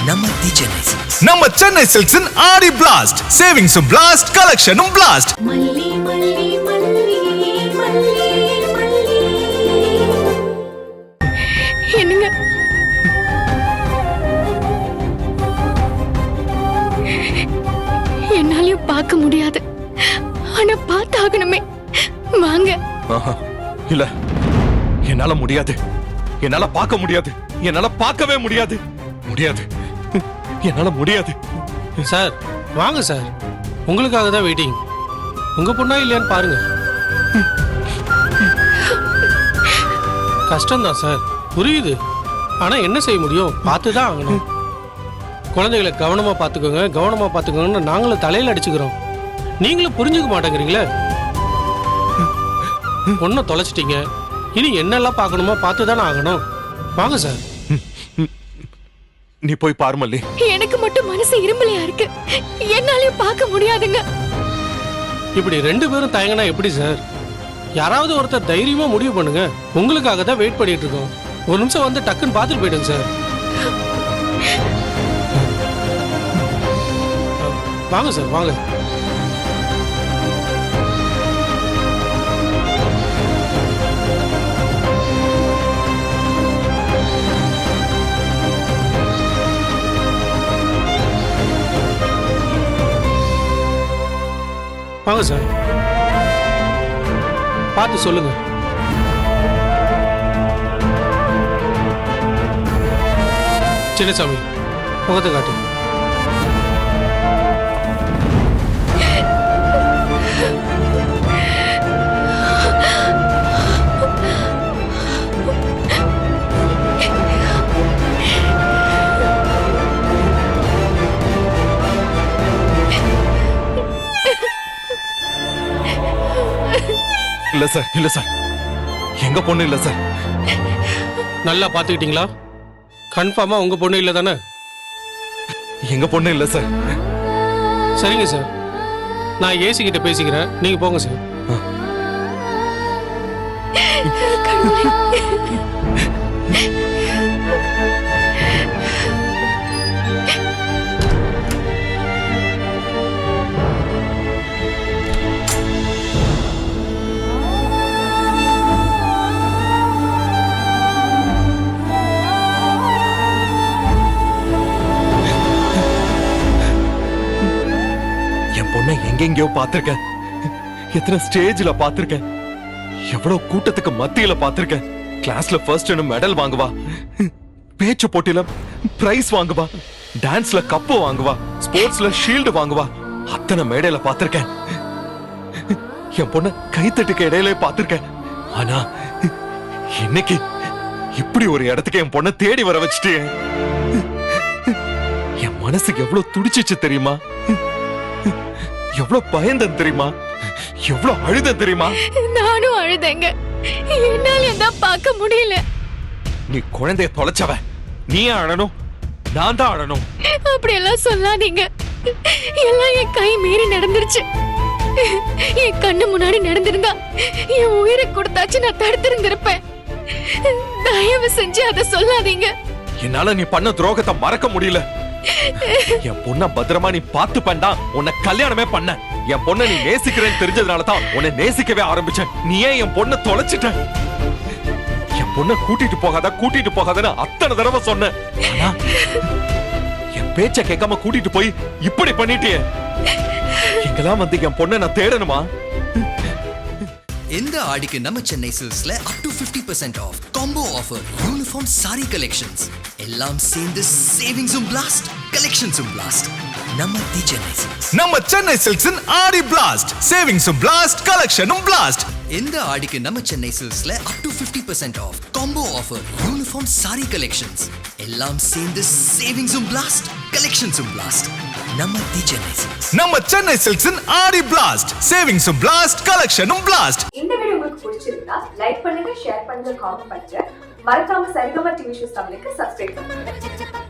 நம்ம சென்னை சில்க்ஸின் ஆடி பிளாஸ்ட், சேவிங்ஸும் பிளாஸ்ட், கலெக்ஷனும் பிளாஸ்ட். என்னங்க என்னாலயும் பார்க்க முடியாது, ஆனா பார்த்தாகணுமே. வாங்க. இல்ல, என்னால முடியாது, என்னால பார்க்க முடியாது, என்னால பார்க்கவே முடியாது, முடியாது, என்னால முடியாது. சார் வாங்க சார், உங்களுக்காக தான் வெயிட்டிங். உங்க பொண்ணா இல்லையான்னு பாருங்க. கஷ்டம்தான் சார், புரியுது. ஆனா என்ன செய்ய முடியும், பார்த்து தான் ஆகணும். குழந்தைகளை கவனமா பார்த்துக்கோங்க, கவனமா பார்த்துக்கோங்கன்னு நாங்களும் தலையில அடிச்சுக்கிறோம். நீங்களும் புரிஞ்சுக்க மாட்டேங்கிறீங்களே. பொண்ணை தொலைச்சிட்டீங்க, இனி என்னெல்லாம் பார்க்கணுமோ பார்த்து தானே ஆகணும். வாங்க சார். நீ போய் பாரு மல்லி. எனக்கு மட்டும் மனசு இரும்பலையா இருக்கு, என்னாலயும் பார்க்க முடியாதுங்க. இப்படி ரெண்டு பேரும் தயங்கினா எப்படி சார்? யாராவது ஒருத்தர் தைரியமா முடிவு பண்ணுங்க. உங்களுக்காக தான் வெயிட் பண்ணிட்டு இருக்கோம். ஒரு நிமிஷம் வந்து டக்குன்னு பார்த்துட்டு போயிடுங்க சார். வாங்க சார், வாங்க. வாங்க சார், பார்த்து சொல்லுங்க. சின்னசாமி, முகத்தை காட்டு. இல்ல சார், இல்ல சார், எங்க பொண்ணு இல்ல சார். நல்லா பாத்துக்கிட்டீங்களா? கன்ஃபார்மா உங்க பொண்ணு இல்ல தானே? எங்க பொண்ணு இல்ல சார். சரிங்க சார், நான் ஏசி கிட்ட பேசிக்கிறேன், நீங்க போங்க சார். எங்கெங்கயோ பாத்திருக்கேன், எத்தனை ஸ்டேஜ்ல பாத்திருக்கேன், எவ்வளவு கூட்டத்துக்கு மத்தியில பாத்திருக்கேன். கிளாஸ்ல ஃபர்ஸ்ட் மெடல் வாங்குவா, பேச்சு போட்டியில பிரைஸ் வாங்குவா, டான்ஸ்ல கப்பு வாங்குவா, ஸ்போர்ட்ஸ்ல ஷீல்டு வாங்குவா. அத்தனை மேடையில பாத்திருக்கேன். என் பொண்ண கைத்தட்டுக்கு இடையில பாத்திருக்கேன். ஆனா இன்னைக்கு இப்படி ஒரு இடத்துக்கு என் பொண்ண தேடி வர வச்சுட்டு என் மனசுக்கு எவ்வளவு துடிச்சிச்சு தெரியுமா? எவ்வளவு பயந்தன் தெரியுமா? எவ்வளவு அழுத தெரியுமா? நானும் அழுதேங்க, என்னால எல்லாம் பார்க்க முடியல. நீ குழந்தைய தொலைச்சவ, நீ அழணும், நான் தான் அழணும். அப்படி எல்லாம் சொல்லாதீங்க, எல்லாம் என் கை மீறி நடந்துருச்சு. என் கண்ணு முன்னாடி நடந்திருந்தா என் உயிரை கொடுத்தாச்சு நான் தடுத்திருந்திருப்பேன். தயவு செஞ்சு அதை சொல்லாதீங்க. என்னால நீ பண்ண துரோகத்தை மறக்க முடியல. என் பொண்ண பத்திரமா நீ பாத்து பண்ணா உன்னை கல்யாணமே பண்ண. என் பொண்ண நீ நேசிக்கிறேன்னு தெரிஞ்சதுனாலதான் உன்னை நேசிக்கவே ஆரம்பிச்சேன். நீ ஏன் என் பொண்ண தொலைச்சிட்ட? என் பொண்ண கூட்டிட்டு போகாத, கூட்டிட்டு போகாதன்னு அத்தனை தடவை சொன்ன. ஆனா என் பேச்ச கேட்காம கூட்டிட்டு போய் இப்படி பண்ணிட்டியே. எங்கெல்லாம் வந்து என் பொண்ண நான் தேடணுமா? இந்த ஆடிக்கு நம்ம சென்னை சில்க்ஸ்ல up to 50% off combo offer, uniform sari collections எல்லாம் சேர்ந்து சேவிங்ஸும் பிளாஸ்ட், கலெக்ஷன்ஸும் பிளாஸ்ட். நம்ம சென்னை சில்க்ஸின் ஆடி பிளாஸ்ட், சேவிங்ஸும் பிளாஸ்ட், கலெக்ஷனும் பிளாஸ்ட். இந்த ஆடிக்கு நம்ம சென்னை சில்க்ஸ்ல up to 50% off combo offer, uniform sari collections எல்லாம் சேர்ந்து சேவிங்ஸும் பிளாஸ்ட், கலெக்ஷன்ஸும் பிளாஸ்ட். நம்ம சென்னை சில்க்ஸின் ஆடி பிளாஸ்ட், சேவிங்ஸும் பிளாஸ்ட், கலெக்ஷனும் பிளாஸ்ட். இந்த வீடியோ உங்களுக்கு பிடிச்சிருந்தா லைக் பண்ணுங்க, ஷேர் பண்ணுங்க, காமெண்ட் பண்ணுங்க. மறக்காம சரிகமா டிவி ஷோஸ் தமிழுக்கு சப்ஸ்கிரைப் பண்ணுங்க.